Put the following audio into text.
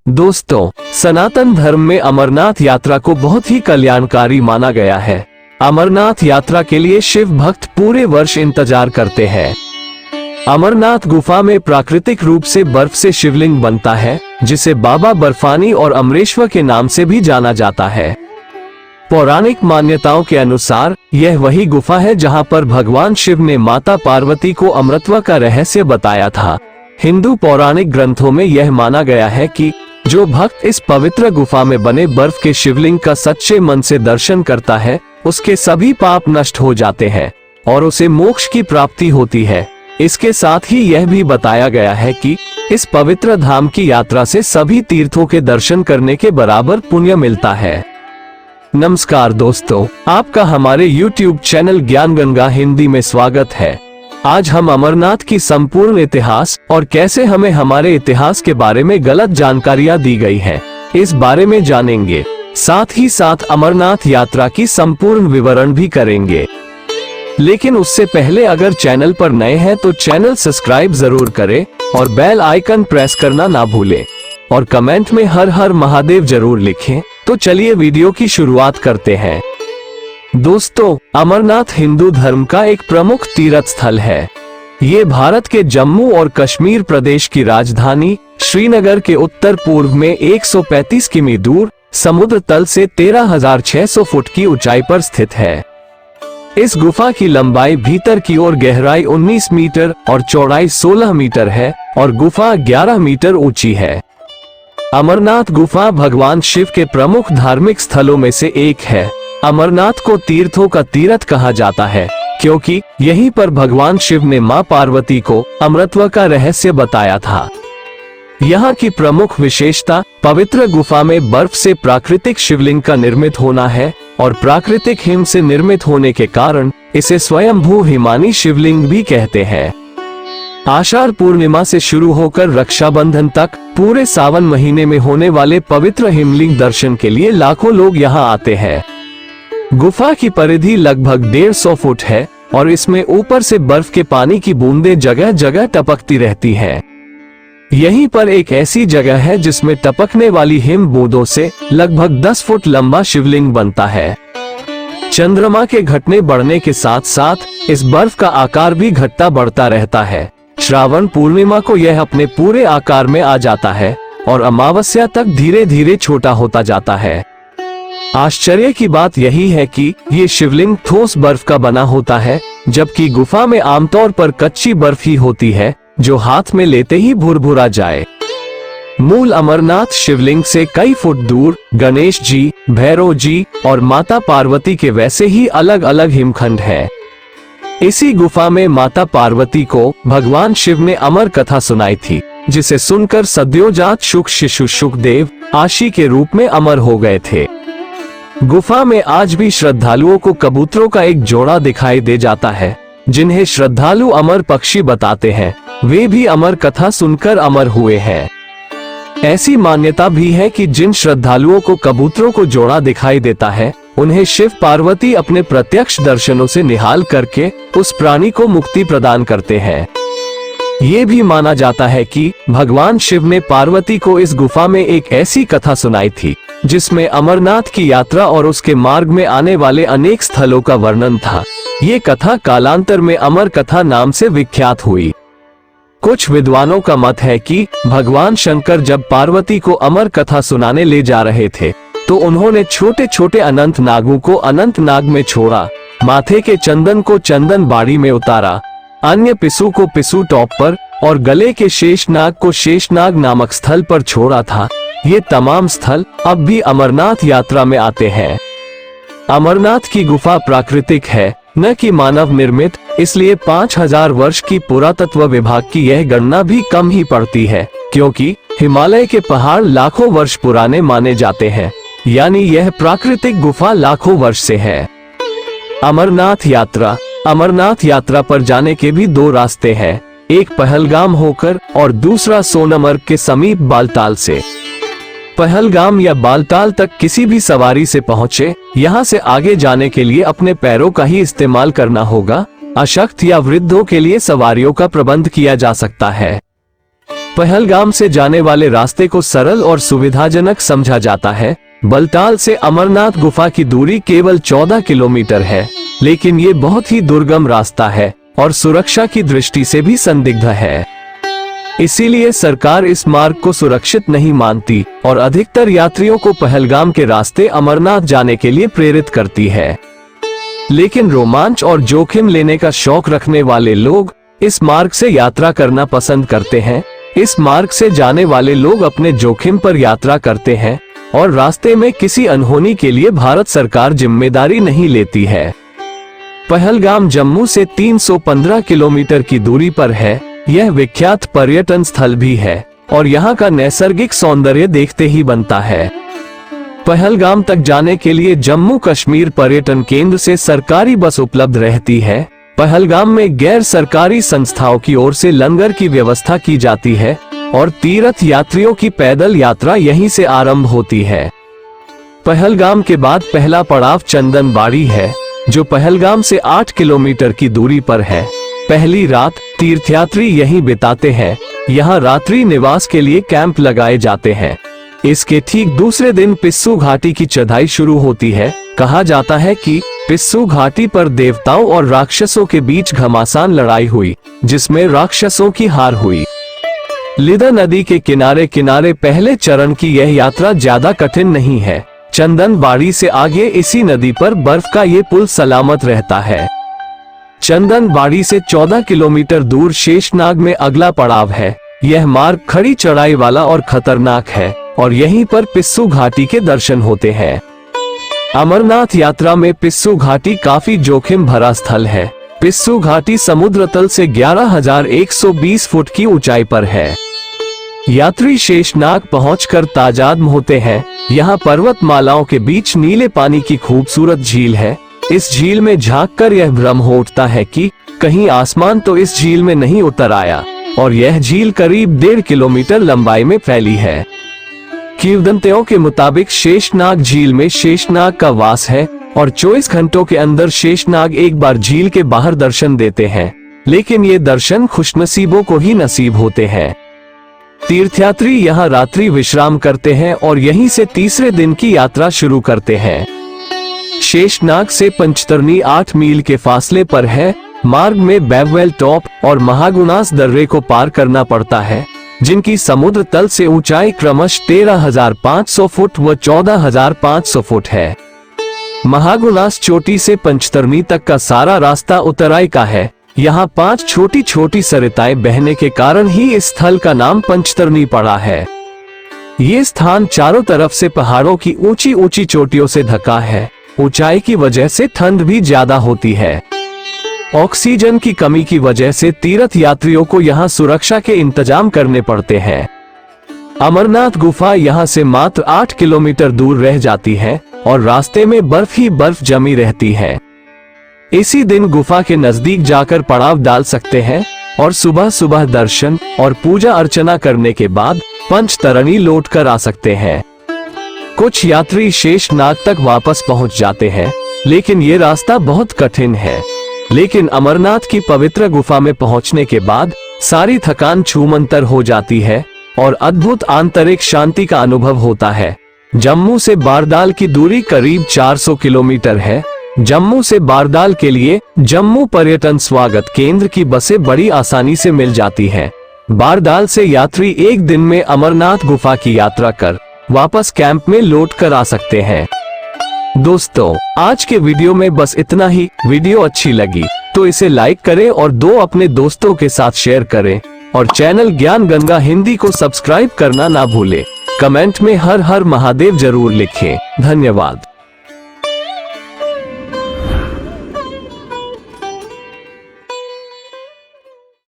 दोस्तों, सनातन धर्म में अमरनाथ यात्रा को बहुत ही कल्याणकारी माना गया है। अमरनाथ यात्रा के लिए शिव भक्त पूरे वर्ष इंतजार करते हैं। अमरनाथ गुफा में प्राकृतिक रूप से बर्फ से शिवलिंग बनता है, जिसे बाबा बर्फानी और अमरेश्वर के नाम से भी जाना जाता है। पौराणिक मान्यताओं के अनुसार यह वही गुफा है जहां पर भगवान शिव ने माता पार्वती को अमृतत्व का रहस्य बताया था। हिंदू पौराणिक ग्रंथों में यह माना गया है कि जो भक्त इस पवित्र गुफा में बने बर्फ के शिवलिंग का सच्चे मन से दर्शन करता है, उसके सभी पाप नष्ट हो जाते हैं और उसे मोक्ष की प्राप्ति होती है। इसके साथ ही यह भी बताया गया है कि इस पवित्र धाम की यात्रा से सभी तीर्थों के दर्शन करने के बराबर पुण्य मिलता है। नमस्कार दोस्तों, आपका हमारे YouTube चैनल ज्ञान गंगा हिंदी में स्वागत है। आज हम अमरनाथ की संपूर्ण इतिहास और कैसे हमें हमारे इतिहास के बारे में गलत जानकारियां दी गई हैं, इस बारे में जानेंगे। साथ ही साथ अमरनाथ यात्रा की संपूर्ण विवरण भी करेंगे। लेकिन उससे पहले अगर चैनल पर नए हैं तो चैनल सब्सक्राइब जरूर करें और बेल आइकन प्रेस करना ना भूलें और कमेंट में हर हर महादेव जरूर लिखें। तो चलिए वीडियो की शुरुआत करते हैं। दोस्तों, अमरनाथ हिंदू धर्म का एक प्रमुख तीर्थ स्थल है। ये भारत के जम्मू और कश्मीर प्रदेश की राजधानी श्रीनगर के उत्तर पूर्व में 135 किमी दूर समुद्र तल से 13,600 फुट की ऊंचाई पर स्थित है। इस गुफा की लंबाई भीतर की ओर गहराई 19 मीटर और चौड़ाई 16 मीटर है और गुफा 11 मीटर ऊंची है। अमरनाथ गुफा भगवान शिव के प्रमुख धार्मिक स्थलों में से एक है। अमरनाथ को तीर्थों का तीर्थ कहा जाता है क्योंकि यहीं पर भगवान शिव ने मां पार्वती को अमृतत्व का रहस्य बताया था। यहाँ की प्रमुख विशेषता पवित्र गुफा में बर्फ से प्राकृतिक शिवलिंग का निर्मित होना है और प्राकृतिक हिम से निर्मित होने के कारण इसे स्वयंभू हिमानी शिवलिंग भी कहते हैं। आषाढ़ पूर्णिमा से शुरू होकर रक्षाबंधन तक पूरे सावन महीने में होने वाले पवित्र हिमलिंग दर्शन के लिए लाखों लोग यहाँ आते हैं। गुफा की परिधि लगभग 150 फुट है और इसमें ऊपर से बर्फ के पानी की बूंदें जगह जगह टपकती रहती हैं। यहीं पर एक ऐसी जगह है जिसमें टपकने वाली हिम बूंदों से लगभग 10 फुट लंबा शिवलिंग बनता है। चंद्रमा के घटने बढ़ने के साथ साथ इस बर्फ का आकार भी घटता बढ़ता रहता है। श्रावण पूर्णिमा को यह अपने पूरे आकार में आ जाता है और अमावस्या तक धीरे धीरे छोटा होता जाता है। आश्चर्य की बात यही है कि ये शिवलिंग ठोस बर्फ का बना होता है, जबकि गुफा में आमतौर पर कच्ची बर्फ ही होती है जो हाथ में लेते ही भुरभुरा जाए। मूल अमरनाथ शिवलिंग से कई फुट दूर गणेश जी, भैरव जी और माता पार्वती के वैसे ही अलग अलग हिमखंड हैं। इसी गुफा में माता पार्वती को भगवान शिव ने अमर कथा सुनाई थी, जिसे सुनकर सद्योजात शुक शिशु शुकदेव आशी के रूप में अमर हो गए थे। गुफा में आज भी श्रद्धालुओं को कबूतरों का एक जोड़ा दिखाई दे जाता है, जिन्हें श्रद्धालु अमर पक्षी बताते हैं। वे भी अमर कथा सुनकर अमर हुए हैं। ऐसी मान्यता भी है कि जिन श्रद्धालुओं को कबूतरों को जोड़ा दिखाई देता है, उन्हें शिव पार्वती अपने प्रत्यक्ष दर्शनों से निहाल करके उस प्राणी को मुक्ति प्रदान करते हैं। ये भी माना जाता है कि भगवान शिव ने पार्वती को इस गुफा में एक ऐसी कथा सुनाई थी जिसमें अमरनाथ की यात्रा और उसके मार्ग में आने वाले अनेक स्थलों का वर्णन था। ये कथा कालांतर में अमर कथा नाम से विख्यात हुई। कुछ विद्वानों का मत है कि भगवान शंकर जब पार्वती को अमर कथा सुनाने ले जा रहे थे तो उन्होंने छोटे छोटे अनंत नागों को अनंत नाग में छोड़ा, माथे के चंदन को चंदन बाड़ी में उतारा, अन्य पिसू को पिसू टॉप पर और गले के शेषनाग को शेषनाग नामक स्थल पर छोड़ा था। ये तमाम स्थल अब भी अमरनाथ यात्रा में आते हैं। अमरनाथ की गुफा प्राकृतिक है, न कि मानव निर्मित, इसलिए 5000 वर्ष की पुरातत्व विभाग की यह गणना भी कम ही पड़ती है, क्योंकि हिमालय के पहाड़ लाखों वर्ष पुराने माने जाते हैं, यानी यह प्राकृतिक गुफा लाखों वर्ष से है। अमरनाथ यात्रा पर जाने के भी दो रास्ते हैं, एक पहलगाम होकर और दूसरा सोनमर्ग के समीप बालताल से। पहलगाम या बालताल तक किसी भी सवारी से पहुँचे, यहाँ से आगे जाने के लिए अपने पैरों का ही इस्तेमाल करना होगा। अशक्त या वृद्धों के लिए सवारियों का प्रबंध किया जा सकता है। पहलगाम से जाने वाले रास्ते को सरल और सुविधाजनक समझा जाता है। बलताल से अमरनाथ गुफा की दूरी केवल 14 किलोमीटर है, लेकिन ये बहुत ही दुर्गम रास्ता है और सुरक्षा की दृष्टि से भी संदिग्ध है। इसीलिए सरकार इस मार्ग को सुरक्षित नहीं मानती और अधिकतर यात्रियों को पहलगाम के रास्ते अमरनाथ जाने के लिए प्रेरित करती है। लेकिन रोमांच और जोखिम लेने का शौक रखने वाले लोग इस मार्ग से यात्रा करना पसंद करते हैं। इस मार्ग से जाने वाले लोग अपने जोखिम पर यात्रा करते हैं और रास्ते में किसी अनहोनी के लिए भारत सरकार जिम्मेदारी नहीं लेती है। पहलगाम जम्मू से 315 किलोमीटर की दूरी पर है। यह विख्यात पर्यटन स्थल भी है और यहाँ का नैसर्गिक सौंदर्य देखते ही बनता है। पहलगाम तक जाने के लिए जम्मू कश्मीर पर्यटन केंद्र से सरकारी बस उपलब्ध रहती है। पहलगाम में गैर सरकारी संस्थाओं की ओर से लंगर की व्यवस्था की जाती है और तीर्थ यात्रियों की पैदल यात्रा यहीं से आरंभ होती है। पहलगाम के बाद पहला पड़ाव चंदनबाड़ी है, जो पहलगाम से 8 किलोमीटर की दूरी पर है। पहली रात तीर्थयात्री यहीं बिताते हैं। यहाँ रात्रि निवास के लिए कैंप लगाए जाते हैं। इसके ठीक दूसरे दिन पिस्सू घाटी की चढ़ाई शुरू होती है। कहा जाता है कि पिस्सू घाटी पर देवताओं और राक्षसों के बीच घमासान लड़ाई हुई, जिसमें राक्षसों की हार हुई। लिदा नदी के किनारे किनारे पहले चरण की यह यात्रा ज्यादा कठिन नहीं है। चंदनबाड़ी से आगे इसी नदी पर बर्फ का ये पुल सलामत रहता है। चंदनबाड़ी से 14 किलोमीटर दूर शेषनाग में अगला पड़ाव है। यह मार्ग खड़ी चढ़ाई वाला और खतरनाक है और यहीं पर पिस्सू घाटी के दर्शन होते हैं। अमरनाथ यात्रा में पिस्सू घाटी काफी जोखिम भरा स्थल है। पिस्सू घाटी समुद्र तल से 11,120 फुट की ऊंचाई पर है। यात्री शेषनाग पहुंचकर ताजाद होते हैं। यहाँ पर्वतमालाओं के बीच नीले पानी की खूबसूरत झील है। इस झील में झांककर यह भ्रम उठता है कि कहीं आसमान तो इस झील में नहीं उतर आया, और यह झील करीब 1.5 किलोमीटर लंबाई में फैली है। किंवदंतियों के मुताबिक शेषनाग झील में शेषनाग का वास है और 24 घंटों के अंदर शेषनाग एक बार झील के बाहर दर्शन देते हैं, लेकिन ये दर्शन खुशनसीबों को ही नसीब होते हैं। तीर्थयात्री यहाँ रात्रि विश्राम करते हैं और यहीं से तीसरे दिन की यात्रा शुरू करते हैं। शेषनाग से पंचतरनी 8 मील के फासले पर है। मार्ग में बैबवेल टॉप और महागुनास दर्रे को पार करना पड़ता है, जिनकी समुद्र तल से ऊंचाई क्रमश 13,500 फुट व 14,500 फुट है। महागुनास चोटी से पंचतरनी तक का सारा रास्ता उतराई का है। यहाँ 5 छोटी छोटी सरिताएं बहने के कारण ही इस स्थल का नाम पंचतरनी पड़ा है। ये स्थान चारों तरफ से पहाड़ों की ऊंची ऊंची चोटियों से ढका है। ऊंचाई की वजह से ठंड भी ज्यादा होती है। ऑक्सीजन की कमी की वजह से तीर्थ यात्रियों को यहाँ सुरक्षा के इंतजाम करने पड़ते हैं। अमरनाथ गुफा यहाँ से मात्र 8 किलोमीटर दूर रह जाती है और रास्ते में बर्फ ही बर्फ जमी रहती है। इसी दिन गुफा के नजदीक जाकर पड़ाव डाल सकते हैं और सुबह सुबह दर्शन और पूजा अर्चना करने के बाद पंचतरणी लौट कर आ सकते हैं। कुछ यात्री शेषनाग तक वापस पहुंच जाते हैं, लेकिन ये रास्ता बहुत कठिन है। लेकिन अमरनाथ की पवित्र गुफा में पहुंचने के बाद सारी थकान छूमंतर हो जाती है और अद्भुत आंतरिक शांति का अनुभव होता है। जम्मू से बारदाल की दूरी करीब 400 किलोमीटर है। जम्मू से बारदाल के लिए जम्मू पर्यटन स्वागत केंद्र की बसें बड़ी आसानी से मिल जाती हैं। बारदाल से यात्री एक दिन में अमरनाथ गुफा की यात्रा कर वापस कैंप में लौट कर आ सकते हैं। दोस्तों, आज के वीडियो में बस इतना ही। वीडियो अच्छी लगी तो इसे लाइक करें और 2 अपने दोस्तों के साथ शेयर करें और चैनल ज्ञान गंगा हिंदी को सब्सक्राइब करना ना भूलें। कमेंट में हर हर महादेव जरूर लिखें। धन्यवाद।